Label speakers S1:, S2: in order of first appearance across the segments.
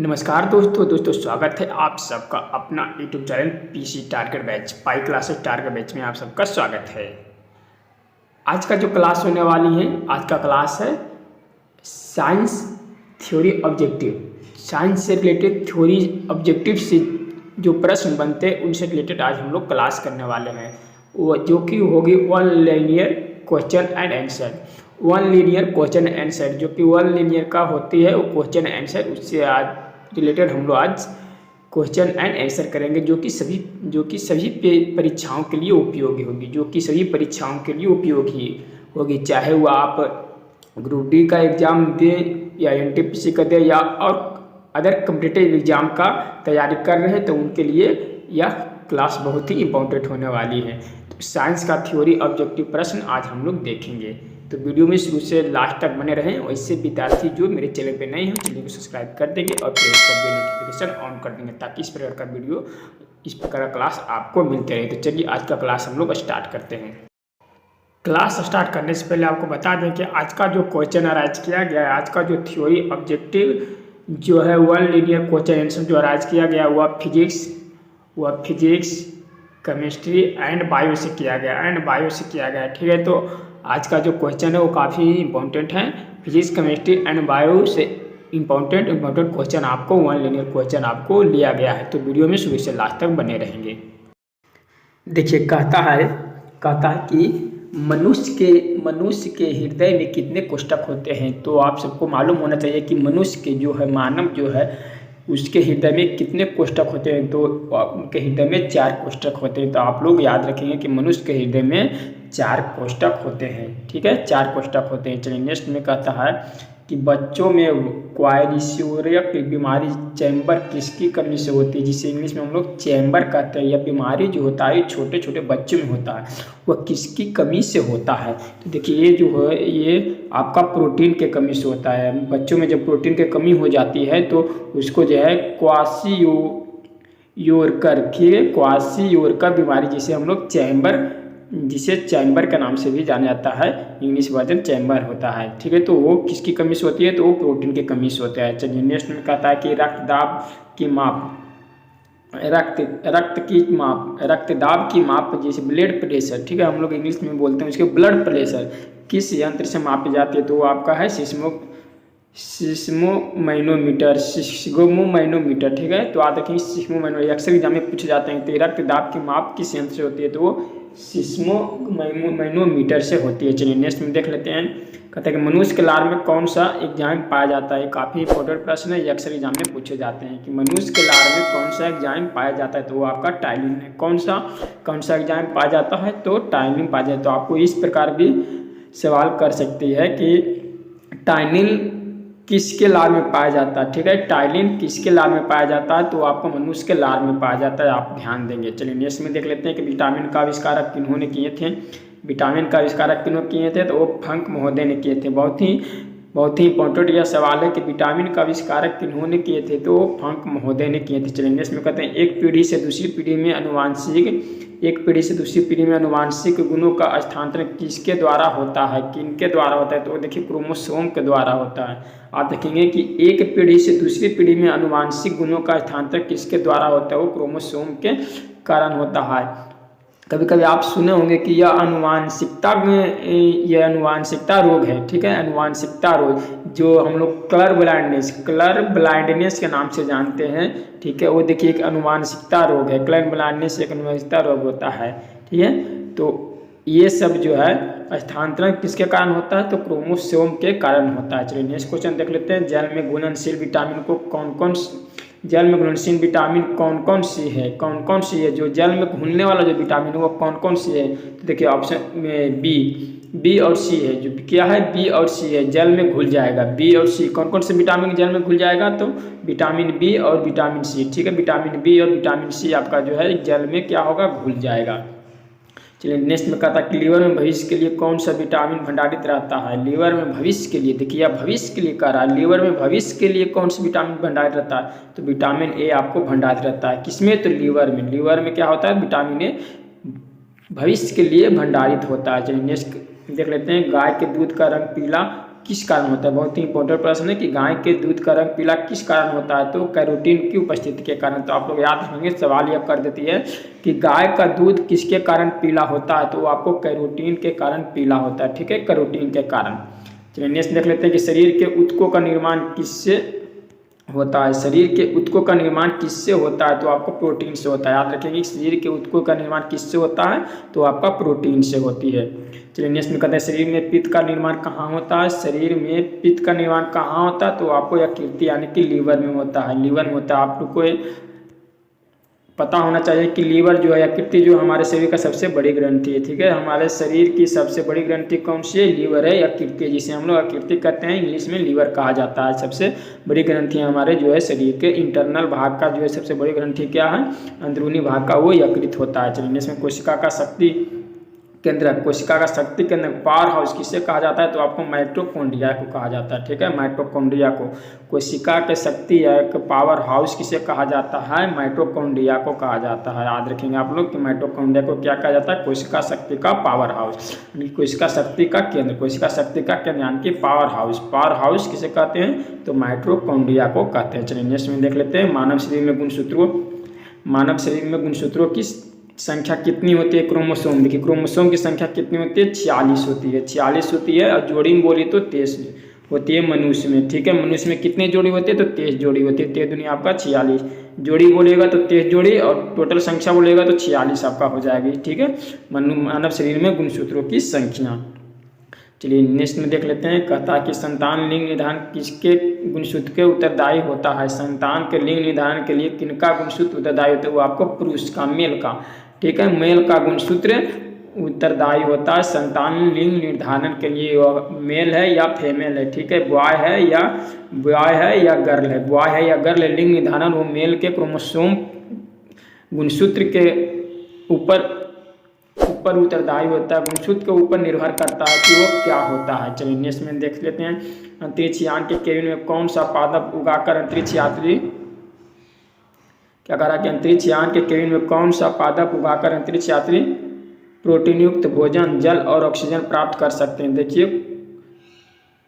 S1: नमस्कार दोस्तों स्वागत है आप सबका अपना YouTube channel PC target batch pi classes target batch में आप सबका स्वागत है। आज का जो क्लास होने वाली है, आज का क्लास है साइंस थ्योरी ऑब्जेक्टिव। साइंस से रिलेटेड थ्योरी ऑब्जेक्टिव से जो प्रश्न बनते हैं उनसे रिलेटेड आज हम लोग क्लास करने वाले हैं, वो जो कि होगी one linear question and answer. One linear question answer जो कि वन लीनियर का होती है वो क्वेश्चन आंसर, उससे आज रिलेटेड हम लोग आज क्वेश्चन एंड आंसर करेंगे जो कि सभी परीक्षाओं के लिए उपयोगी होगी, जो कि सभी परीक्षाओं के लिए उपयोगी होगी, चाहे वो आप ग्रुप डी का एग्ज़ाम दें या एनटीपीसी का दें या और अदर कम्पिटिटिव एग्ज़ाम का तैयारी कर रहे हैं तो उनके लिए यह क्लास बहुत ही इंपॉर्टेंट होने वाली है। तो साइंस का थ्योरी ऑब्जेक्टिव प्रश्न आज हम लोग देखेंगे, तो वीडियो में शुरू से लास्ट तक बने रहें। वैसे विद्यार्थी जो मेरे चैनल पे नए हैं चैनल को सब्सक्राइब कर देंगे और प्रेस कर देंगे नोटिफिकेशन ऑन कर देंगे ताकि इस प्रकार का वीडियो, इस प्रकार का क्लास आपको मिलते रहे। तो चलिए आज का क्लास हम लोग स्टार्ट करते हैं। क्लास स्टार्ट करने से पहले आपको बता दें कि आज का जो क्वेश्चन अराइज किया गया है, आज का जो थ्योरी ऑब्जेक्टिव जो है वन लीनियर क्वेश्चन आंसर जो अराइज किया गया वह फिजिक्स केमिस्ट्री एंड बायो से किया गया ठीक है। तो आज का जो क्वेश्चन है वो काफ़ी इंपॉर्टेंट है। फिजिक्स केमिस्ट्री एंड बायो से इंपॉर्टेंट क्वेश्चन आपको वन लीनियर क्वेश्चन आपको लिया गया है, तो वीडियो में शुरू से लास्ट तक बने रहेंगे। देखिए कहता है कि मनुष्य के हृदय में कितने कोष्ठक होते हैं। तो आप सबको मालूम होना चाहिए कि मनुष्य के जो है मानव जो है उसके हृदय में कितने कोष्ठक होते हैं। तो उनके हृदय में 4 कोष्ठक होते हैं। तो आप लोग याद रखेंगे कि मनुष्य के हृदय में 4 कोष्ठक होते हैं, ठीक है, 4 कोष्ठक होते हैं। चलिए नेक्स्ट में कहता है कि बच्चों में क्वाइरिशोरिया की बीमारी चैम्बर किसकी कमी से होती है, जिसे इंग्लिश में हम लोग चैम्बर कहते हैं। यह बीमारी जो होता है छोटे छोटे बच्चों में होता है, वह किसकी कमी से होता है। तो देखिए ये जो है ये आपका प्रोटीन के कमी से होता है। बच्चों में जब प्रोटीन की कमी हो जाती है तो उसको जो है क्वासियोरकर बीमारी जिसे चैम्बर के नाम से भी जाना जाता है, इंग्लिश वर्जन चैम्बर होता है, ठीक है। तो वो किसकी कमी से होती है, तो वो प्रोटीन की कमी से होता है। चलिए नेक्स्ट में कहता है कि रक्तदाब की माप जैसे ब्लड प्रेशर, ठीक है, हम लोग इंग्लिश में बोलते हैं उसके ब्लड प्रेशर, किस यंत्र से मापी जाती है। तो वो आपका है सिस्मोमैनोमीटर, ठीक है। तो आप देखेंगे सिस्मोमैनोमीटर अक्सर एग्जाम में पूछे जाते हैं। तो रक्तदाब की माप किस यंत्र से होती है, तो वो सिस्मोमैनोमीटर से होती है। चलिए नेक्स्ट में देख लेते हैं। कहते हैं कि मनुष्य के लार में कौन सा एंजाइम पाया जाता है। काफ़ी इंपॉर्टेंट प्रश्न है, ये अक्सर एग्जाम में पूछे जाते हैं कि मनुष्य के लार में कौन सा एंजाइम पाया जाता है। तो वो आपका टाइलिन है। कौन सा एंजाइम पाया जाता है, तो टाइलिन पाया जाता है। तो आपको इस प्रकार भी सवाल कर सकती है कि टाइलिन किसके लार में पाया जाता है, ठीक है, टाइलिन किसके लार में पाया जाता है, तो आपको मनुष्य के लार में पाया जाता है, आप ध्यान देंगे। चलिए नेक्स्ट में देख लेते हैं कि विटामिन का आविष्कारक किन्होंने किए थे। तो वो फंक महोदय ने किए थे। बहुत ही इंपॉर्टेंट यह सवाल है कि विटामिन का आविष्कारक किन्होंने किए थे, तो फंक महोदय ने किए थे। चलिए नेक्स्ट में कहते हैं एक पीढ़ी से दूसरी पीढ़ी में अनुवांशिक गुणों का स्थानांतरण किसके द्वारा होता है, किनके द्वारा होता है। तो देखिए क्रोमोसोम के द्वारा होता है। आप देखेंगे कि एक पीढ़ी से दूसरी पीढ़ी में अनुवांशिक गुणों का स्थानांतरण किसके द्वारा होता है, वो क्रोमोसोम के कारण होता है। कभी कभी आप सुने होंगे कि यह अनुवांशिकता रोग है, ठीक है, अनुवांशिकता रोग जो हम लोग कलर ब्लाइंडनेस के नाम से जानते हैं, ठीक है। वो देखिए एक अनुवांशिकता रोग है, कलर ब्लाइंडनेस एक अनुवांशिकता रोग होता है, ठीक है। तो ये सब जो है स्थानांतरण किसके कारण होता है, तो क्रोमोसोम के कारण होता है। चलिए नेक्स्ट क्वेश्चन देख लेते हैं। जल में घुलनशील विटामिन कौन कौन सी है, जो जल में घुलने वाला जो विटामिन है वो कौन सी है। तो देखिए ऑप्शन में बी और सी है। जो क्या है, बी और सी है, जल में घुल जाएगा। बी और सी कौन से विटामिन जल में घुल जाएगा, तो विटामिन बी और विटामिन सी, ठीक है। विटामिन बी और विटामिन सी आपका जो है जल में क्या होगा, घुल जाएगा। चलिए नेक्स्ट में कहता है कि लीवर में भविष्य के लिए कौन सा विटामिन भंडारित रहता है। लीवर में भविष्य के लिए, देखिए आप भविष्य के लिए कह रहा है, लीवर में भविष्य के लिए कौन सा विटामिन भंडारित रहता है, तो विटामिन ए आपको भंडारित रहता है। किसमें, तो लीवर में क्या होता है, विटामिन ए भविष्य के लिए भंडारित होता है। चलिए नेक्स्ट देख लेते हैं। गाय के दूध का रंग पीला किस कारण होता है? बहुत ही इंपॉर्टेंट प्रश्न है कि गाय के दूध का रंग पीला किस कारण होता है? तो कैरोटीन की उपस्थिति के कारण। तो आप लोग याद रखेंगे, सवाल यह कर देती है कि गाय का दूध किसके कारण पीला होता है? तो आपको कैरोटीन के कारण पीला होता है, ठीक है, कैरोटीन के कारण। चलिए नेक्स्ट देख लेते हैं कि शरीर के ऊतकों का निर्माण किससे होता है? शरीर के ऊतकों का निर्माण किससे होता है? तो आपको प्रोटीन से होता है। याद रखेंगे, शरीर के ऊतकों का निर्माण किससे होता है? तो आपका प्रोटीन से होती है। चलिए नेक्स्ट में कहते हैं शरीर में पित्त का निर्माण कहाँ होता है? शरीर में पित्त का निर्माण कहाँ होता है? तो आपको यकृत यानी कि लीवर में होता है, लीवर में होता है। आप लोग को पता होना चाहिए कि लीवर जो है, यकृत जो हमारे शरीर का सबसे बड़ी ग्रंथि है, ठीक है। हमारे शरीर की सबसे बड़ी ग्रंथि कौन सी है? लीवर है, यकृत, जिसे हम लोग यकृत कहते हैं, इंग्लिश में लीवर कहा जाता है। सबसे बड़ी ग्रंथि हमारे जो है शरीर के इंटरनल भाग का जो है सबसे बड़ी ग्रंथि क्या है? अंदरूनी भाग का, वो यकृत होता है। चलिए इसमें कोशिका का शक्ति केंद्र, कोशिका का शक्ति केंद्र, पावर हाउस किसे कहा जाता है? तो आपको माइटोकॉन्ड्रिया को कहा जाता है, ठीक है, माइटोकॉन्ड्रिया को। कोशिका के शक्ति या पावर हाउस किसे कहा जाता है? माइटोकॉन्ड्रिया को कहा जाता है। याद रखेंगे आप लोग कि माइटोकॉन्ड्रिया को क्या कहा जाता है? कोशिका शक्ति का पावर हाउस, कोशिका शक्ति का केंद्र, कोशिका शक्ति का केंद्र यानी कि पावर हाउस। पावर हाउस किसे कहते हैं? तो माइटोकॉन्ड्रिया को कहते हैं। चलिए नेक्स्ट में देख लेते हैं मानव शरीर में गुणसूत्रों, मानव शरीर में गुणसूत्रों की संख्या कितनी होती है? क्रोमोसोम, देखिए क्रोमोसोम की संख्या कितनी होती है? 46 होती है, 46 होती है। और जोड़ी में बोली तो 23 होती है मनुष्य में, ठीक है। मनुष्य में कितनी जोड़ी होती है? तो 23 जोड़ी होती है। 23 दुनिया आपका 46 जोड़ी बोलेगा तो 23 जोड़ी, और टोटल संख्या बोलेगा तो 46 आपका हो जाएगी, ठीक है, मानव शरीर में गुणसूत्रों की संख्या। चलिए नेक्स्ट में देख लेते हैं, कहता है कि संतान लिंग निर्धारण किसके गुणसूत्र के उत्तरदायी होता है? संतान के लिंग निर्धारण के लिए किनका गुणसूत्र उत्तरदायी होता है? वो आपको पुरुष का, मेल का, ठीक है, मेल का गुणसूत्र उत्तरदायी होता है। संतान लिंग निर्धारण के लिए वह मेल है या फीमेल है, ठीक है, बॉय है या गर्ल है, बॉय है या गर्ल है। लिंग निर्धारण वो मेल के क्रोमोसोम गुणसूत्र के ऊपर उत्तरदायी होता है, गुणसूत्र के ऊपर निर्भर करता है कि वो क्या होता है। चलिए नेक्स्ट में देख लेते हैं, अंतरिक्ष यान के केबिन में कौन सा पादप उगाकर अंतरिक्ष यात्री क्या कह रहा है कि अंतरिक्ष यान के केबिन में कौन सा पादप उगाकर अंतरिक्ष यात्री प्रोटीन युक्त भोजन, जल और ऑक्सीजन प्राप्त कर सकते हैं? देखिए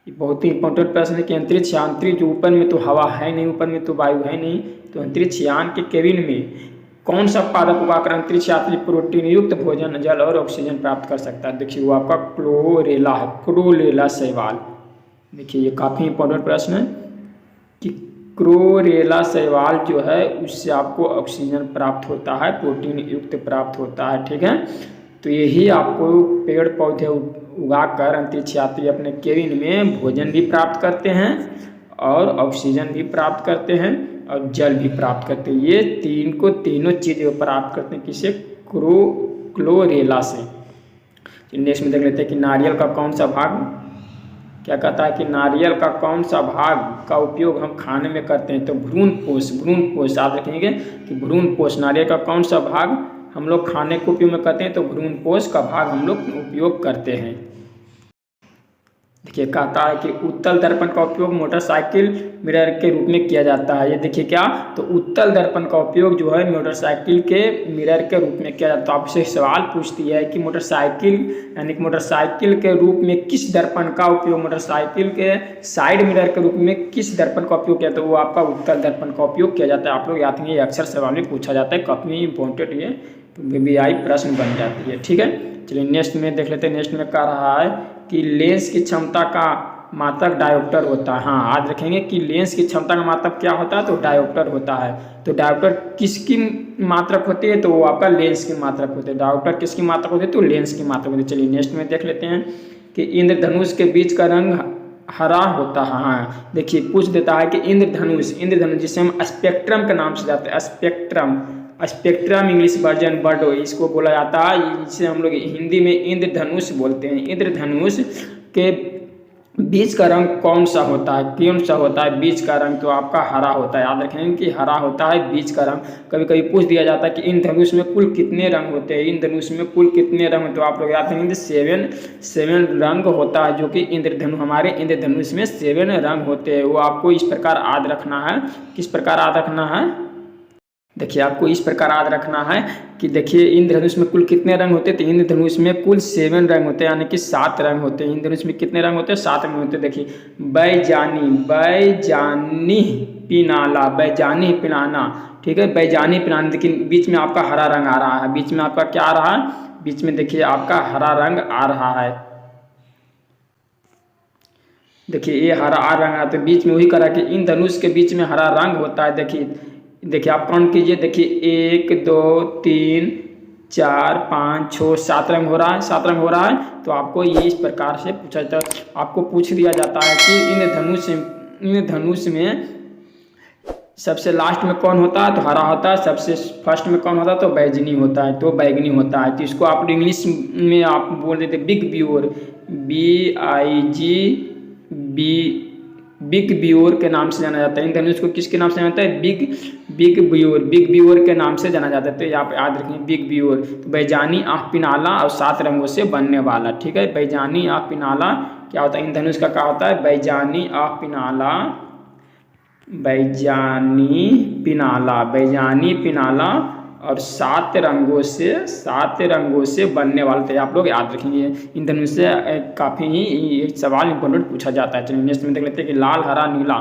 S1: बहुत ही इंपॉर्टेंट प्रश्न है कि अंतरिक्ष यान जो ऊपर में तो हवा है नहीं, ऊपर में तो वायु है नहीं, तो अंतरिक्ष यान के केबिन में कौन सा पादप उगाकर अंतरिक्ष यात्री प्रोटीन युक्त भोजन, जल और ऑक्सीजन प्राप्त कर सकता है? देखिए वो आपका क्लोरेला है, क्लोरेला शैवाल। देखिए ये काफ़ी इंपॉर्टेंट प्रश्न है कि क्लोरेला शैवाल जो है उससे आपको ऑक्सीजन प्राप्त होता है, प्रोटीन युक्त प्राप्त होता है, ठीक है। तो यही आपको पेड़ पौधे उगाकर अंतरिक्ष यात्री अपने केबिन में भोजन भी प्राप्त करते हैं और ऑक्सीजन भी प्राप्त करते हैं और जल भी प्राप्त करते हैं। ये तीनों चीज़ें प्राप्त करते हैं किसे? क्लोरेला से। नेक्स्ट में देख लेते हैं कि नारियल का कौन सा भाग, क्या कहता है कि नारियल का कौन सा भाग का उपयोग हम खाने में करते हैं? तो भ्रूणपोष याद रखेंगे कि भ्रूणपोष, नारियल का कौन सा भाग हम लोग खाने के उपयोग में करते हैं? तो भ्रूणपोष का भाग हम लोग उपयोग करते हैं। देखिए कहता है कि उत्तल दर्पण का उपयोग मोटरसाइकिल मिरर के रूप में किया जाता है। ये देखिए क्या, तो उत्तल दर्पण का उपयोग जो है मोटरसाइकिल के मिरर के रूप में किया जाता है। तो आपसे सवाल पूछती है कि मोटरसाइकिल यानी कि मोटरसाइकिल के रूप में किस दर्पण का उपयोग, मोटरसाइकिल के साइड मिरर के रूप में किस दर्पण का उपयोग किया? तो वो आपका उत्तल दर्पण का उपयोग किया जाता है। आप लोग याद रखेंगे, अक्सर सवाल में पूछा जाता है, काफ़ी इंपॉर्टेंट ये VVI प्रश्न बन जाती है, ठीक है। चलिए नेक्स्ट में देख लेते हैं, नेक्स्ट में कह रहा है कि लेंस की क्षमता का मात्रक डायोप्टर होता है। हाँ याद रखेंगे कि लेंस की क्षमता का मात्रक क्या होता है? तो डायोप्टर होता है। तो डायोप्टर किसकी मात्रक होती है? तो वो आपका लेंस की मात्रक होती है। डायोप्टर किसकी मात्रक होती है? तो लेंस की मात्रक होती है। चलिए नेक्स्ट में देख लेते हैं कि इंद्रधनुष के बीच का रंग हरा होता है। हाँ देखिए पूछ देता है कि इंद्रधनुष जिसे हम स्पेक्ट्रम के नाम से जाते हैं, स्पेक्ट्रम इंग्लिश वर्जन वर्ड इसको बोला जाता है, इसे हम लोग हिंदी में इंद्रधनुष बोलते हैं। इंद्रधनुष के बीच का रंग कौन सा होता है? बीच का रंग तो आपका हरा होता है। याद रखेंगे कि हरा होता है बीच का रंग। कभी कभी पूछ दिया जाता है कि इंद्रधनुष में कुल कितने रंग होते हैं? इंद्रधनुष में कुल कितने रंग? तो आप लोग याद रखेंगे 7 रंग होता है, जो कि हमारे इंद्रधनुष में 7 रंग होते हैं। वो आपको इस प्रकार याद रखना है। किस प्रकार याद रखना है? देखिए आपको इस प्रकार याद रखना है कि देखिए इंद्रधनुष में कुल कितने रंग होते हैं, तो इंद्रधनुष में कुल 7 रंग होते हैं, यानी कि 7 रंग होते हैं। इंद्रधनुष में कितने रंग होते हैं, 7 रंग होते हैं। देखिए बैजानी, बैजानी पिनाला, बैजानी पिनाना, ठीक है, बैजानी पिनाना। लेकिन बीच में आपका हरा रंग आ रहा है, बीच में आपका क्या आ रहा है, बीच में देखिए आपका हरा रंग आ रहा है। देखिए ये हरा आ रंग आता है, बीच में वही करा कि इन धनुष के बीच में हरा रंग होता है। देखिए आप काउंट कीजिए, देखिए 1 2 3 4 5 6 7 रंग हो रहा है, 7 रंग हो रहा है। तो आपको ये इस प्रकार से पूछा जाता है, आपको पूछ दिया जाता है कि इन धनुष में सबसे लास्ट में कौन होता है, तो हरा होता है। सबसे फर्स्ट में कौन होता है, तो बैगनी होता है, तो बैगनी होता है। तो इसको आप इंग्लिश में आप बोल देते बिग ब्यूर, BIG बी, बिग ब्यूर के नाम से जाना जाता है। इन धनुष को किसके नाम से जाना जाता है, बिग ब्यूर, बिग ब्यूर के नाम से जाना जाता है। तो यहाँ पे याद रखें बिग ब्यूर। तो बैजानी आँख पिनाला और 7 रंगों से बनने वाला, ठीक है। बैजानी आँख पिनाला क्या होता है, इन धनुष का क्या होता है, बैजानी आँख पिनाला, बैजानी पिनाला, बैजानी पिनाला और 7 रंगों से बनने वाले थे। आप लोग याद रखेंगे, इन धनुष से काफ़ी ही सवाल इंपॉर्टेंट पूछा जाता है। चलिए नेक्स्ट में देख लेते हैं कि लाल हरा नीला,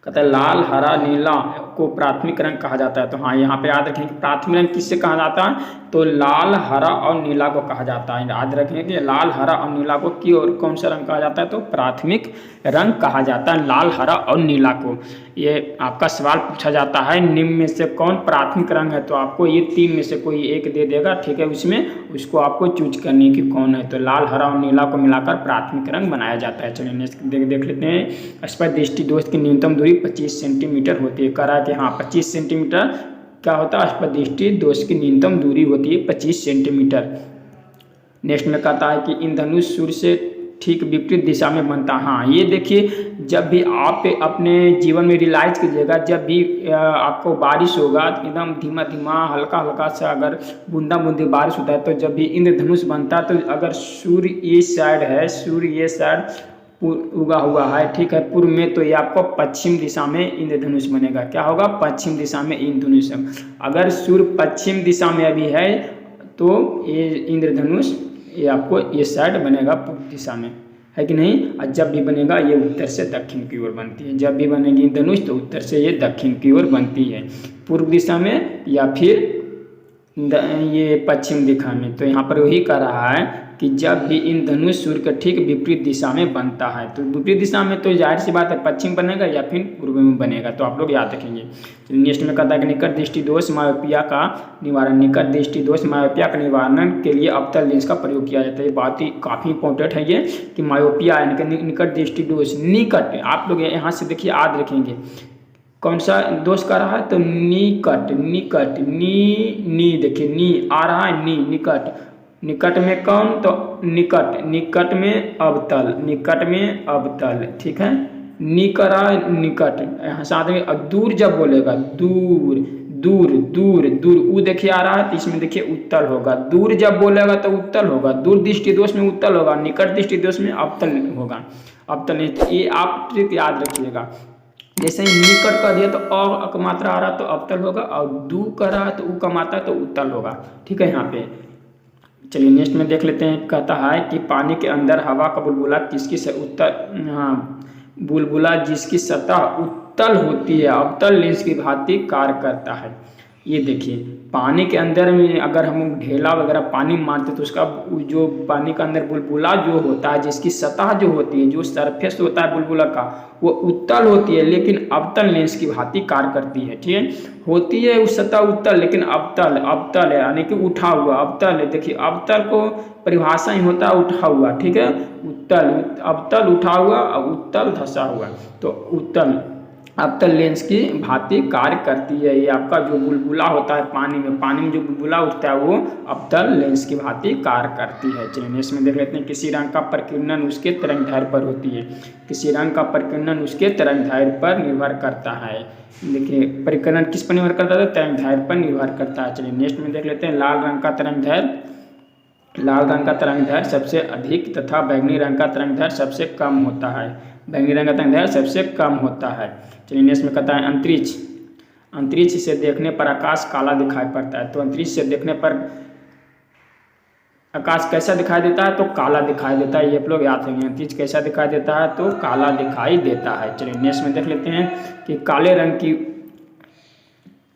S1: कहता है लाल हरा नीला को प्राथमिक रंग कहा जाता है। तो हाँ यहाँ पे याद रखेंगे प्राथमिक रंग किससे कहा जाता है, तो लाल हरा और नीला को कहा जाता है। याद रखेंगे कि लाल हरा और नीला को की और कौन सा रंग कहा जाता है, तो प्राथमिक रंग कहा जाता है लाल हरा और नीला को। ये आपका सवाल पूछा जाता है निम्न में से कौन प्राथमिक रंग है, तो आपको ये 3 में से कोई एक दे देगा, ठीक है। उसमें उसको आपको चूज करने की कौन है, तो लाल हरा और नीला को मिलाकर प्राथमिक रंग बनाया जाता है। चलिए नेक्स्ट देख लेते हैं। स्पर्श दृष्टि दोष की न्यूनतम दूरी 25 सेंटीमीटर होती है। कह रहा है कि हाँ 25 सेंटीमीटर क्या होता है, स्पर्श दृष्टि दोष की न्यूनतम दूरी होती है 25 सेंटीमीटर। नेक्स्ट में कहता है कि इन धनुष सूर्य से ठीक विपरीत दिशा में बनता है। हाँ ये देखिए, जब भी आप अपने जीवन में रियलाइज कीजिएगा, जब भी आपको बारिश होगा एकदम धीमा धीमा हल्का हल्का सा अगर बूंदा बूंदी बारिश होता है, तो जब भी इंद्रधनुष बनता है, तो अगर सूर्य ये साइड है, सूर्य ये साइड उगा हुआ है, ठीक है, पूर्व में, तो ये आपको पश्चिम दिशा में इंद्रधनुष बनेगा। क्या होगा, पश्चिम दिशा में इंद्रधनुष। अगर सूर्य पश्चिम दिशा में अभी है तो ये इंद्रधनुष ये आपको ये साइड बनेगा पूर्व दिशा में, है कि नहीं। और जब भी बनेगा ये उत्तर से दक्षिण की ओर बनती है। जब भी बनेगी धनुष तो उत्तर से ये दक्षिण की ओर बनती है, पूर्व दिशा में या फिर ये पश्चिम दिशा में। तो यहाँ पर वही कह रहा है कि जब भी इन धनुष सूर्य के ठीक विपरीत दिशा में बनता है, तो विपरीत दिशा में तो जाहिर सी बात है पश्चिम बनेगा या फिर पूर्व में बनेगा। तो आप लोग याद रखेंगे। नेक्स्ट में कहता है कि निकट दृष्टि दोष मायोपिया का निवारण, निकट दृष्टि दोष मायोपिया का निवारण के लिए अवतल लेंस का प्रयोग किया जाता है। ये बात ही काफ़ी इंपॉर्टेंट है ये कि मायोपिया यानी कि निकट दृष्टि दोष, निकट, आप लोग यहाँ से देखिए याद रखेंगे कौन सा दोष कर रहा है, तो निकट, निकट, नी देखिए नी आ रहा है, नी निकट, निकट में कौन, तो निकट, निकट में अवतल, निकट में अवतल, ठीक है। नी करा निकट, यहाँ साथ में। और दूर जब बोलेगा दूर, दूर दूर दूर, ऊ देखिए आ रहा है, तो इसमें देखिए उत्तल होगा। दूर जब बोलेगा तो उत्तल होगा, दूर दृष्टि दोष में उत्तल होगा, निकट दृष्टि दोष में अवतल होगा, अवतल। ये आप ट्रिक याद रखिएगा। जैसे ही निकट कर दिया तो अ का मात्रा आ रहा तो अवतल होगा, और दू कर रहा तो ऊ का मात्रा तो उत्तल होगा, ठीक है। यहाँ पे चलिए नेक्स्ट में देख लेते हैं। कहता है कि पानी के अंदर हवा का बुलबुला बुलबुला जिसकी सतह उत्तल होती है अवतल लेंस की भांति कार्य करता है। ये देखिए पानी के अंदर में अगर हम ढेला वगैरह पानी मारते तो उसका जो पानी के अंदर बुलबुला जो होता है, जिसकी सतह जो होती है, जो सरफेस होता है बुलबुला का, वो उत्तल होती है लेकिन अवतल लेंस की भांति कार्य करती है, ठीक है। होती है उस सतह उत्तल लेकिन अवतल, अवतल है यानी कि उठा हुआ, अवतल है। देखिए अवतल को परिभाषा ही होता है उठा हुआ, ठीक है। उत्तल, अवतल उठा हुआ और उत्तल धंसा हुआ, तो उत्तल अवतल लेंस की भांति कार्य करती है। ये आपका जो बुलबुला होता है पानी में जो बुलबुला उठता है वो अवतल लेंस की भांति कार्य करती है। चलिए इसमें देख लेते हैं। किसी रंग का प्रकीर्णन उसके तरंग दैर्घ्य पर होती है। किसी रंग का प्रकीर्णन उसके तरंग दैर्घ्य पर निर्भर करता है। देखिए प्रकीर्णन किस पर निर्भर करता है, तरंग दैर्घ्य पर निर्भर करता है। चलिए नेक्स्ट में देख लेते हैं। लाल रंग का तरंग दैर्घ्य, लाल रंग का तरंग दैर्घ्य सबसे अधिक तथा बैंगनी रंग का तरंग दैर्घ्य सबसे कम होता है। बैंगनी रंग का तरंग दैर्घ्य सबसे कम होता है। चलिए नेक्स्ट में कहता है अंतरिक्ष, अंतरिक्ष से देखने पर आकाश काला दिखाई पड़ता है। तो अंतरिक्ष से देखने पर आकाश कैसा दिखाई देता है? तो काला दिखाई देता है। ये आप लोग याद रखेंगे, अंतरिक्ष कैसा दिखाई देता है? तो काला दिखाई देता है। चलिए नेक्स्ट में देख लेते हैं कि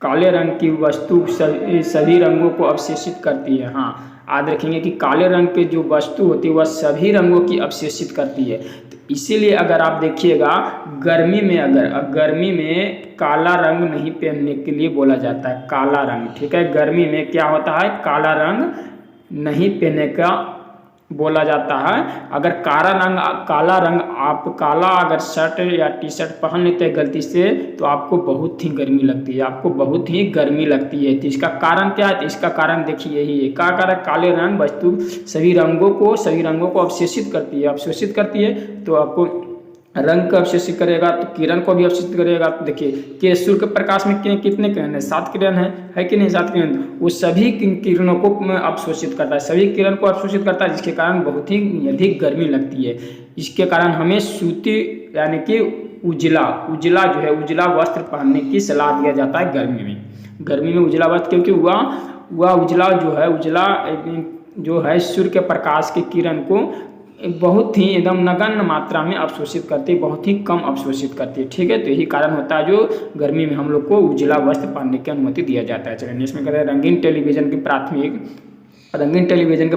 S1: काले रंग की वस्तु सभी रंगों को अवशोषित करती है। हाँ, याद रखेंगे कि काले रंग की जो वस्तु होती है वह सभी रंगों की अवशोषित करती है। तो इसीलिए अगर आप देखिएगा गर्मी में काला रंग नहीं पहनने के लिए बोला जाता है, काला रंग, ठीक है। गर्मी में क्या होता है? काला रंग नहीं पहनने का बोला जाता है। अगर काला रंग आप काला अगर शर्ट या टी शर्ट पहन लेते हैं गलती से, तो आपको बहुत ही गर्मी लगती है, तो इसका कारण क्या है? तो इसका कारण देखिए यही है, क्या कारण? काले रंग वस्तु सभी रंगों को अवशोषित करती है। तो आपको रंग को अवशोषित करेगा तो किरण को भी अवशोषित करेगा। तो देखिए कि सूर्य के प्रकाश में कितने किरण है? 7 किरण है कि नहीं? 7 किरण, वो सभी किरणों को अवशोषित करता है, जिसके कारण बहुत ही अधिक गर्मी लगती है। इसके कारण हमें सूती यानी कि उजला वस्त्र पहनने की सलाह दिया जाता है गर्मी में उजला वस्त्र, क्योंकि वह उजला जो है सूर्य के प्रकाश की किरण को बहुत ही एकदम नगण्य मात्रा में अवशोषित करती है, बहुत ही कम अवशोषित करती है, ठीक है। तो यही कारण होता है जो गर्मी में हम लोग को उजला वस्त्र पहनने की अनुमति दिया जाता है। चलिए इसमें कहते हैं रंगीन टेलीविजन के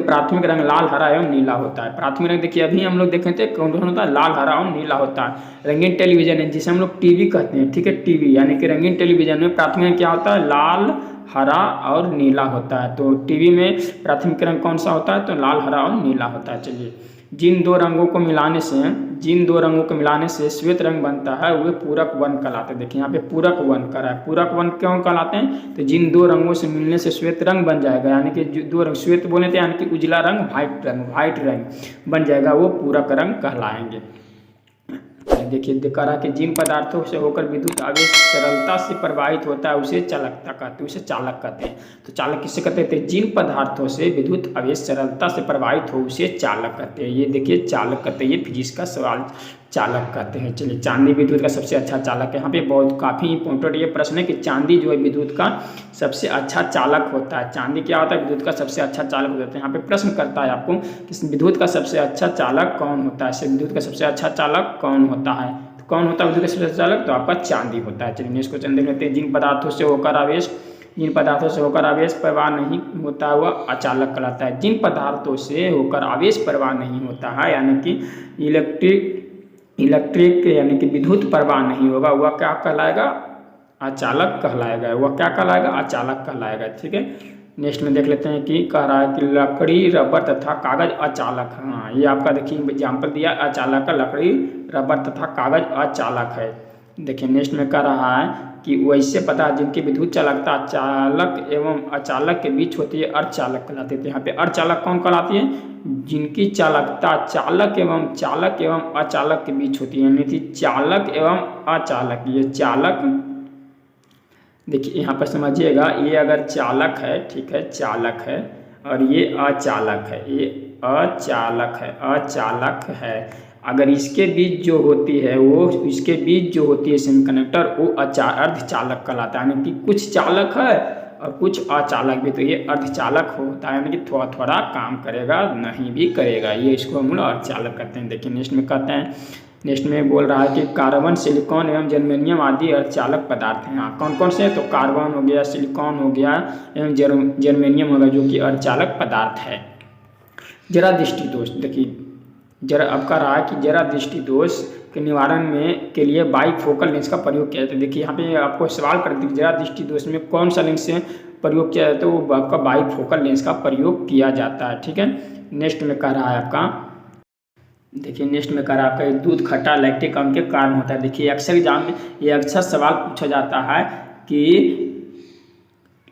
S1: प्राथमिक रंग लाल, हरा एवं नीला होता है। प्राथमिक रंग देखिए अभी हम लोग देखे थे कौन कौन होता है? लाल, हरा और नीला होता है। रंगीन टेलीविजन है जिसे हम लोग टीवी कहते हैं, ठीक है। टीवी यानी कि रंगीन टेलीविजन में प्राथमिक रंग क्या होता है? लाल, हरा और नीला होता है। तो टीवी में प्राथमिक रंग कौन सा होता है? तो लाल, हरा और नीला होता है। चलिए जिन दो रंगों को मिलाने से श्वेत रंग बनता है वे पूरक वर्ण कहलाते हैं। देखिए यहाँ पे पूरक वर्ण कर रहा है। पूरक वर्ण क्यों कहलाते हैं? तो जिन दो रंगों से मिलने से श्वेत रंग बन जाएगा, यानी कि जो दो रंग श्वेत बोले थे यानी कि उजला रंग, व्हाइट रंग बन जाएगा, वो पूरक रंग कहलाएंगे। देखिए कह रहा है कि जिन पदार्थों से होकर विद्युत आवेश सरलता से प्रवाहित होता है उसे चालक कहते हैं। तो चालक किससे कहते हैं? जिन पदार्थों से विद्युत आवेश सरलता से प्रवाहित हो उसे चालक कहते हैं। ये देखिए चालक कहते हैं, ये फिजिक्स का सवाल, चालक कहते हैं। चलिए चांदी विद्युत का सबसे अच्छा चालक है। यहाँ पे बहुत काफ़ी इंपॉर्टेंट ये प्रश्न है कि चांदी जो है विद्युत का सबसे अच्छा चालक होता है। चांदी क्या होता है? विद्युत का सबसे अच्छा चालक होता है। यहाँ पे प्रश्न करता है आपको कि विद्युत का सबसे अच्छा चालक कौन होता है? विद्युत का सबसे अच्छा चालक कौन होता है? तो कौन होता है विद्युत का सबसे अच्छा चालक? तो आपका चांदी होता है। चलिए नेक्स्ट क्वेश्चन देख लेते हैं। जिन पदार्थों से होकर आवेश प्रवाह नहीं होता वह अचालक कहलाता है। जिन पदार्थों से होकर आवेश प्रवाह नहीं होता है यानी कि इलेक्ट्रिक यानी कि विद्युत प्रवाह नहीं होगा, वह क्या कहलाएगा? अचालक कहलाएगा। अचालक कहलाएगा, ठीक है। नेक्स्ट में देख लेते हैं कि कह रहा है कि लकड़ी, रबर तथा कागज अचालक। हाँ, ये आपका देखिए एग्जाम्पल दिया अचालक का, लकड़ी, रबर तथा कागज अचालक है। देखिए नेक्स्ट में कह रहा है कि वैसे पदार्थ जिनकी विद्युत चालकता चालक एवं अचालक के बीच होती है अर्धचालक कहलाते हैं। यहाँ पे अर्धचालक कौन कहलाती है? जिनकी चालकता चालक एवं अचालक के बीच होती है, यानी कि चालक एवं अचालक। ये चालक देखिए यहाँ पर समझिएगा, ये अगर चालक है, ठीक है, चालक है, और ये अचालक है, अगर इसके बीच जो होती है सेमीकंडक्टर, वो अर्धचालक कहलाता है। यानी कि कुछ चालक है और कुछ अचालक भी, तो ये अर्धचालक होता है, यानी कि थोड़ा थोड़ा काम करेगा, नहीं भी करेगा, ये इसको हम लोग अर्धचालक कहते हैं। देखिए नेक्स्ट में बोल रहा है कि कार्बन, सिलिकॉन एवं जर्मेनियम आदि अर्धचालक पदार्थ हैं। हाँ, कौन कौन से? तो कार्बन हो गया, सिलिकॉन हो गया एवं जर्मेनियम हो गया, जो कि अर्धचालक पदार्थ है। जरा दृष्टि दोष देखिए, अब कह रहा है कि जरा दृष्टि दोष के निवारण के लिए बाइफोकल लेंस का प्रयोग किया जाता है। देखिए यहाँ पे आपको सवाल कर दी, जरा दृष्टि दोष में कौन सा लेंस से प्रयोग किया जाता है? तो वो आपका बाइफोकल लेंस का प्रयोग किया जाता है, ठीक है। नेक्स्ट में कह रहा है आपका, देखिए नेक्स्ट में कह रहा है आपका दूध खट्टा लैक्टिक अम्ल के कारण होता है। देखिए अक्सर एग्जाम में ये अक्सर सवाल पूछा जाता है कि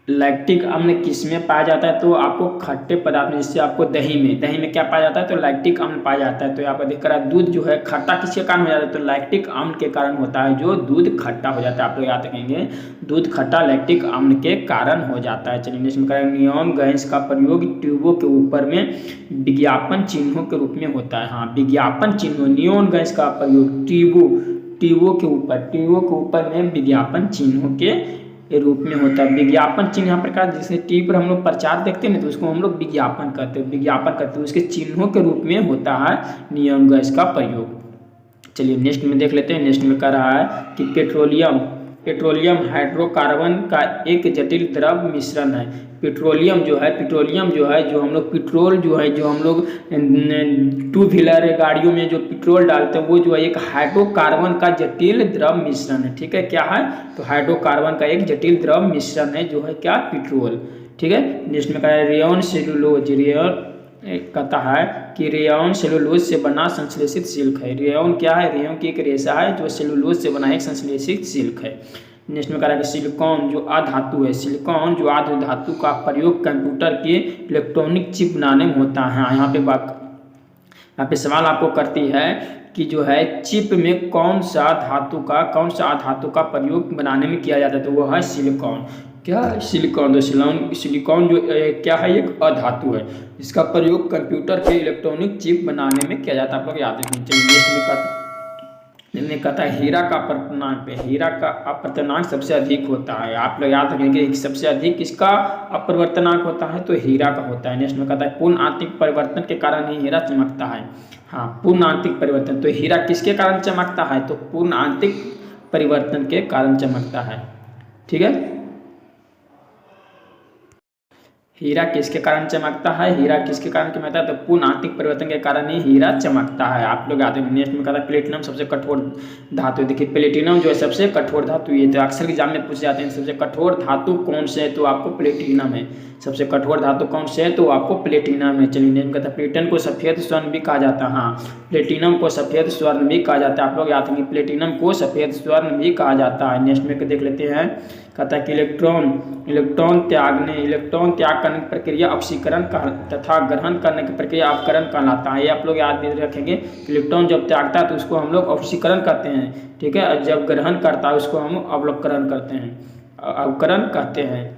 S1: लैक्टिक अम्ल किस में पाया जाता है? तो आपको खट्टे पदार्थ में, जिससे आपको दही में क्या पाया जाता है? तो लैक्टिक अम्ल पाया जाता है। तो यहाँ पर देख रहा है दूध जो है खट्टा किसके कारण हो जाता है? तो लैक्टिक अम्ल के कारण होता है, जो दूध खट्टा हो जाता है। आप लोग याद रखेंगे, दूध खट्टा लैक्टिक अम्ल के कारण हो जाता है। चलिए नेक्स्ट में करें, नियॉन गैस का प्रयोग ट्यूबों के ऊपर में विज्ञापन चिन्हों के रूप में होता है। हाँ, विज्ञापन चिन्हों, नियॉन गैस का प्रयोग ट्यूबों के ऊपर में विज्ञापन चिन्हों के के रूप में होता है। विज्ञापन चिन्ह यहाँ प्रकार, जैसे टीवी पर हम लोग प्रचार देखते हैं ना, तो उसको हम लोग विज्ञापन कहते हैं, विज्ञापन करते हैं, उसके चिन्हों के रूप में होता है नियॉन गैस का प्रयोग। चलिए नेक्स्ट में देख लेते हैं। नेक्स्ट में कह रहा है कि पेट्रोलियम हाइड्रोकार्बन का एक जटिल द्रव मिश्रण है। पेट्रोलियम जो है जो हम लोग पेट्रोल जो हम लोग टू व्हीलर गाड़ियों में जो पेट्रोल डालते हैं, वो जो है एक हाइड्रोकार्बन का जटिल द्रव मिश्रण है। ठीक है, क्या है? तो हाइड्रोकार्बन का एक जटिल द्रव मिश्रण है जो है क्या? पेट्रोल। ठीक है, नेक्स्ट में कह रहा है रेयन सेलुलोज। कहता है कि रेयन सेलुलोज से बना संश्लेषित सिल्क है। रेयन क्या है? रेयन की एक रेशा है जो सेलुलोज से बना एक संश्लेषित सिल्क है। नेक्स्ट में कह रहा है कि सिलिकॉन जो अधातु है, सिलिकॉन जो अधातु का प्रयोग कंप्यूटर के इलेक्ट्रॉनिक चिप बनाने में होता है। यहाँ पे सवाल आपको करती है कि जो है चिप में कौन सा अधातु का प्रयोग बनाने में किया जाता है, तो वो है सिलिकॉन। क्या? सिलिकॉन। तो सिलिकॉन जो क्या है? एक अधातु है, इसका प्रयोग कंप्यूटर के इलेक्ट्रॉनिक चिप बनाने में किया जाता है। आप लोग याद रखें। चलिए कहता है हीरा का अपवर्तनांक सबसे अधिक होता है। आप लोग याद रखेंगे कि सबसे अधिक किसका अपवर्तनांक होता है? तो हीरा का होता है। नेक्स्ट में कहता है पूर्ण आंतरिक परिवर्तन के कारण ही हीरा चमकता है। हाँ, पूर्ण आंतरिक परिवर्तन। तो हीरा किसके कारण चमकता है? तो पूर्ण आंतरिक परिवर्तन के कारण चमकता है। ठीक है, हीरा किसके कारण चमकता है? तो पूर्ण आंतरिक परिवर्तन के कारण ही हीरा चमकता है। आप लोग आते हैं। नेक्स्ट में कहता है प्लेटिनम सबसे कठोर धातु। देखिए प्लेटिनम जो है सबसे कठोर धातु, ये तो अक्सर एग्जाम में पूछे जाते हैं। सबसे कठोर धातु कौन से है? तो आपको प्लेटिनम है। सबसे कठोर धातु कौन से है? तो आपको प्लेटिनम है। चलिए नेक्स्ट में कहता है प्लेटिनम को सफेद स्वर्ण भी कहा जाता है। हाँ, प्लेटिनम को सफेद स्वर्ण भी कहा जाता है। आप लोग याद रखेंगे प्लेटिनम को सफेद स्वर्ण भी कहा जाता है। नेक्स्ट में देख लेते हैं। कहता है कि इलेक्ट्रॉन त्याग करने की प्रक्रिया ऑक्सीकरण तथा ग्रहण करने की प्रक्रिया अपकरण कहलाता है। ये आप लोग याद रखेंगे। इलेक्ट्रॉन जब त्यागता है तो उसको हम लोग ऑक्सीकरण कहते हैं। ठीक है, और जब ग्रहण करता है उसको हम अवकरण कहते हैं।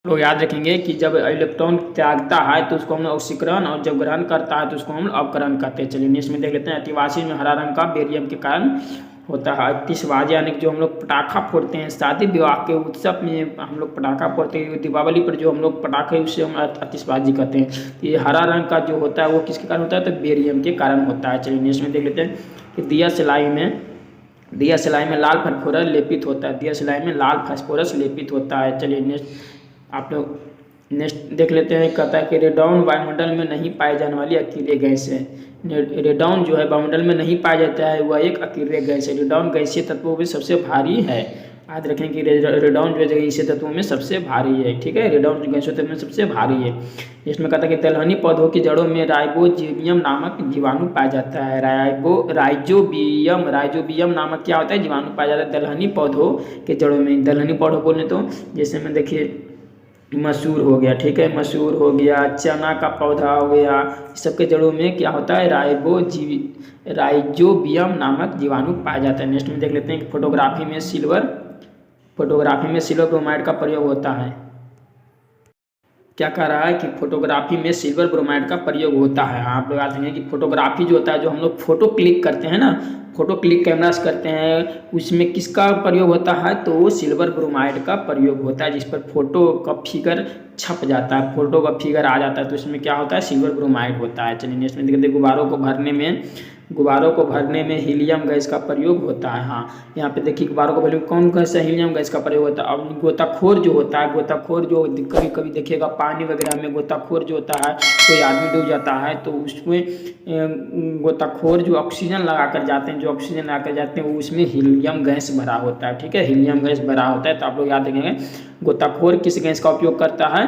S1: लोग याद रखेंगे कि जब इलेक्ट्रॉन त्यागता है तो उसको हम ऑक्सीकरण, और जब ग्रहण करता है तो उसको हम अवकरण कहते हैं। चलिए नेक्स्ट में देख लेते हैं। अतिवासी में हरा रंग का बेरियम के कारण होता है। आतिशबाजी यानी जो हम लोग पटाखा फोड़ते हैं, शादी विवाह के उत्सव में हम लोग पटाखा फोड़ते हैं, दीपावली पर जो हम लोग पटाखे उससे हम आतिशबाजी करते हैं। ये हरा रंग का जो होता है वो किसके कारण होता है? तो बेरियम के कारण होता है। चलिए नेक्स्ट में देख लेते हैं कि दिया सिलाई में लाल फास्फोरस लेपित होता है। दिया सिलाई में लाल फास्फोरस लेपित होता है। चलिए नेक्स्ट देख लेते हैं। कहता है कि रेडॉन वायुमंडल में नहीं पाए जाने वाली अकेले गैस है। रेडॉन जो है वायुमंडल में नहीं पाया जाता है, वह एक अकेले गैस है। रेडॉन गैसीय तत्वों में सबसे भारी है। याद रखें कि रेडॉन जो है गैसीय तत्वों में सबसे भारी है। ठीक है, रेडॉन गैसीय तत्वों में सबसे भारी है। इसमें कहता है कि दलहनी पौधों की जड़ों में राइजोबियम नामक जीवाणु पाया जाता है। राइजोबियम नामक क्या होता है? जीवाणु पाया जाता है दलहनी पौधों के जड़ों में। दलहनी पौधों बोले तो जैसे में देखिए मसूर हो गया। ठीक है, मसूर हो गया, चना का पौधा हो गया, सबके जड़ों में क्या होता है? राइजोबियम नामक जीवाणु पाया जाता है। नेक्स्ट में देख लेते हैं कि फोटोग्राफी में सिल्वर ब्रोमाइड का प्रयोग होता है। क्या कह रहा है कि फोटोग्राफी में सिल्वर ब्रोमाइड का प्रयोग होता है। आप लोग याद रखेंगे कि फोटोग्राफी जो होता है, जो हम लोग फोटो क्लिक करते हैं ना, फोटो क्लिक कैमरा से करते हैं, उसमें किसका प्रयोग होता है? तो सिल्वर ब्रोमाइड का प्रयोग होता है, जिस पर फोटो का फिगर छप जाता है, फोटो का फिगर आ जाता है, तो इसमें क्या होता है? सिल्वर ब्रोमाइड होता है। चलिए नेक्स्ट में देखते हैं। गुब्बारों को भरने में हीलियम गैस का प्रयोग होता है। हाँ, यहाँ पे देखिए गुब्बारों को भरने में कौन सा हीलियम गैस का प्रयोग होता है? अब गोताखोर जो कभी कभी देखिएगा पानी वगैरह में गोताखोर जो होता है, कोई आदमी डूब जाता है तो उसमें गोताखोर जो ऑक्सीजन लगा कर जाते हैं वो उसमें हीलियम गैस भरा होता है। ठीक है, हीलियम गैस भरा होता है। तो आप लोग याद रखेंगे गोताखोर किस गैस का उपयोग करता है?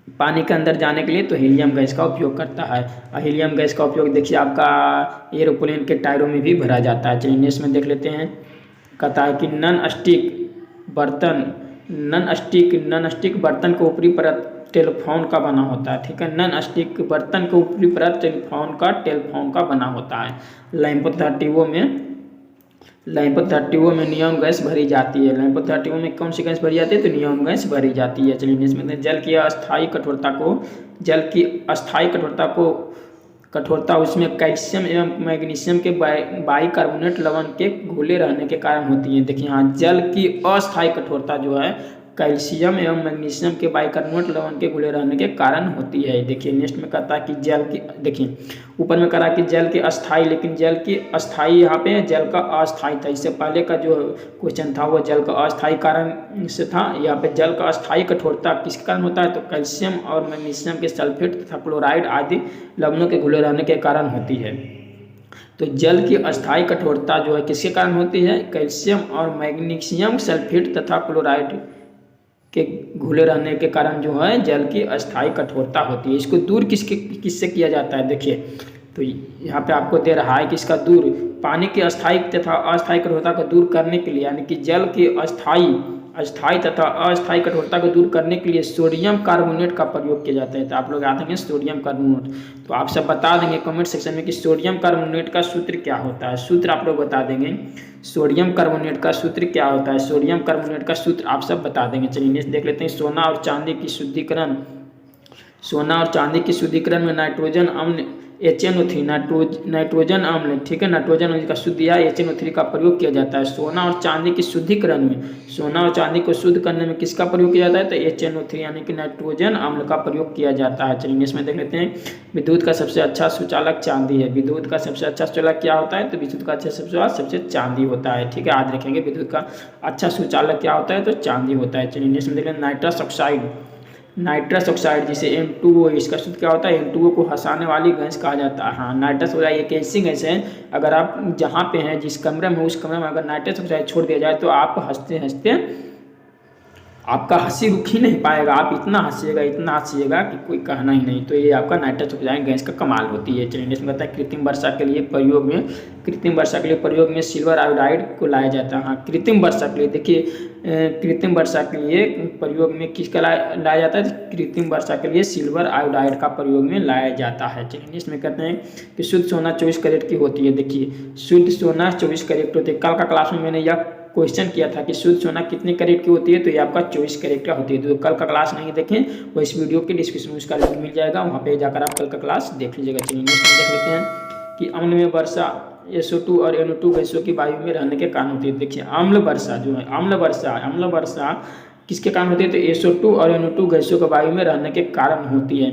S1: पानी के अंदर जाने के लिए तो हीलियम गैस का उपयोग करता है। और हीलियम गैस का उपयोग देखिए आपका एरोप्लेन के टायरों में भी भरा जाता है। चलिए नेक्स्ट में देख लेते हैं। कहता है कि नॉन स्टिक बर्तन का ऊपरी परत टेलीफोन का बना होता है। ठीक है, नॉन स्टिक बर्तन का ऊपरी परत टेलीफोन का बना होता है। लैंप 30 में नियॉन गैस भरी जाती है। लैंप 30 में कौन सी गैस भरी जाती है? तो नियॉन गैस भरी जाती है। चलिए इसमें जल की अस्थायी कठोरता को कठोरता उसमें कैल्शियम एवं मैग्नीशियम के बाइकार्बोनेट लवण के घुले रहने के कारण होती है। देखिए यहाँ जल की अस्थायी कठोरता जो है कैल्शियम एवं मैग्नीशियम के बाइकार्बोनेट लवण के घुले रहने के कारण होती है। देखिए नेक्स्ट में कहता है कि जल की, देखिए ऊपर में करा कि जल के अस्थाई, लेकिन जल की अस्थाई यहाँ पे जल का अस्थाई था। इससे पहले का जो क्वेश्चन था वो जल का अस्थाई कारण से था। यहाँ पे जल का अस्थाई कठोरता किसके कारण होता है, तो कैल्शियम और मैग्नीशियम के सल्फेट तथा क्लोराइड आदि लवणों के घुले रहने के कारण होती है। तो जल की अस्थाई कठोरता जो है किसके कारण होती है, कैल्शियम और मैग्नीशियम सल्फेट तथा क्लोराइड के घुले रहने के कारण जो है जल की अस्थाई कठोरता होती है। इसको दूर किससे किया जाता है, देखिए तो यहाँ पे आपको दे रहा है कि इसका दूर पानी की अस्थाई तथा अस्थाई कठोरता को दूर करने के लिए, यानी कि जल की अस्थाई तथा अस्थाई कठोरता को दूर करने के लिए सोडियम कार्बोनेट का प्रयोग किया जाता है। तो आप लोग याद रखेंगे सोडियम कार्बोनेट। तो आप सब बता देंगे कमेंट सेक्शन में कि सोडियम कार्बोनेट का सूत्र क्या होता है। सूत्र आप लोग बता देंगे, सोडियम कार्बोनेट का सूत्र क्या होता है, सोडियम कार्बोनेट का सूत्र आप सब बता देंगे। चलिए नेक्स्ट देख लेते हैं। सोना और चांदी की शुद्धिकरण, सोना और चांदी की शुद्धिकरण में नाइट्रोजन अम्ल HNO3 नाइट्रोजन अम्ल, ठीक है, नाइट्रोजन अम्ल का शुद्ध या HNO3 का प्रयोग किया जाता है। सोना और चांदी की शुद्धिकरण में, सोना और चांदी को शुद्ध करने में किसका प्रयोग किया जाता है, तो HNO3 यानी कि नाइट्रोजन अम्ल का प्रयोग किया जाता है। चलिए इसमें देख लेते हैं। विद्युत का सबसे अच्छा सुचालक चांदी है। विद्युत का सबसे अच्छा सुचालक क्या होता है, तो विद्युत का अच्छा सबसे चांदी होता है। ठीक है, याद रखेंगे विद्युत का अच्छा सुचालक क्या होता है, तो चांदी होता है। चलिए इसमें देख लेते हैं। नाइट्रस ऑक्साइड जिसे N2O, इसका शुद्ध क्या होता है, N2O को हंसाने वाली गैस कहा जाता है। हाँ, नाइट्रस ऑक्साइड एक ऐसी गैस है, अगर आप जहाँ पे हैं जिस कमरे में, उस कमरे में अगर नाइट्रस ऑक्साइड छोड़ दिया जाए तो आप हंसते हंसते आपका हंसी रुक ही नहीं पाएगा, आप इतना हंसिएगा कि कोई कहना ही नहीं। तो ये आपका नाइट्रस ऑक्साइड गैस का कमाल होती है। चलिए इसमें कहता है कृत्रिम वर्षा के लिए प्रयोग में सिल्वर आयोडाइड को लाया जाता है। हाँ, कृत्रिम वर्षा के लिए, देखिए कृत्रिम वर्षा के लिए प्रयोग में किसका लाया जाता है, कृत्रिम वर्षा के लिए सिल्वर आयोडाइड का प्रयोग में लाया जाता है। चलिए इसमें कहते हैं कि शुद्ध सोना 24 कैरेट की होती है। देखिए शुद्ध सोना 24 कैरेट होती है। कल का क्लास में मैंने यह क्वेश्चन किया था कि शुद्ध सोना कितने कैरेट की होती है, तो ये आपका 24 कैरेट का होती है। तो कल का क्लास नहीं देखें वो इस वीडियो के डिस्क्रिप्शन में उसका लिंक मिल जाएगा, वहाँ पे जाकर आप कल का क्लास देख लीजिएगा। चलिए नेक्स्ट देख लेते हैं कि अम्ल में वर्षा SO2 और NO2 गैसों की वायु में रहने के कारण होती है। देखिए अम्ल वर्षा जो है, अम्ल वर्षा किसके कारण होती है, तो SO2 और NO2 गैसों के वायु में रहने के कारण होती है।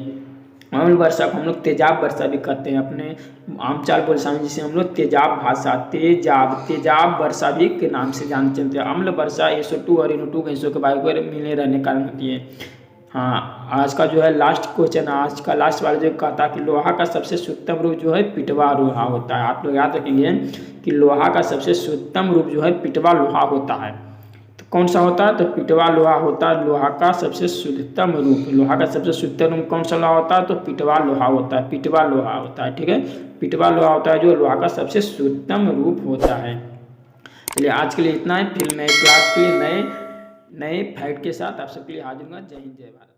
S1: अम्ल वर्षा को हम लोग तेजाब वर्षा भी कहते हैं, अपने आमचाल बोलचाल में जिसे हम लोग तेजाब वर्षा भी के नाम से जानते हैं। अम्ल वर्षा SO2 और NO2 गैसों के वायु में मिले रहने के कारण होती है। हाँ, आज का जो है लास्ट क्वेश्चन, आज का लास्ट वाला जो कहता है कि लोहा का सबसे शुद्धतम रूप जो है पिटवा लोहा होता है। आप लोग याद रखेंगे कि लोहा का सबसे शुद्धतम रूप जो है पिटवा लोहा होता है। तो कौन सा होता है, तो पिटवा लोहा होता है। लोहा का सबसे शुद्धतम रूप कौन सा लोहा होता है, तो पिटवा लोहा होता है। ठीक है, पिटवा लोहा होता है जो लोहा का सबसे शुद्धतम रूप होता है। चलिए आज के लिए इतना है, फिर नए क्लास के लिए नए फैक्ट के साथ आप सबके लिए हाजिर होगा। जय हिंद, जय भारत।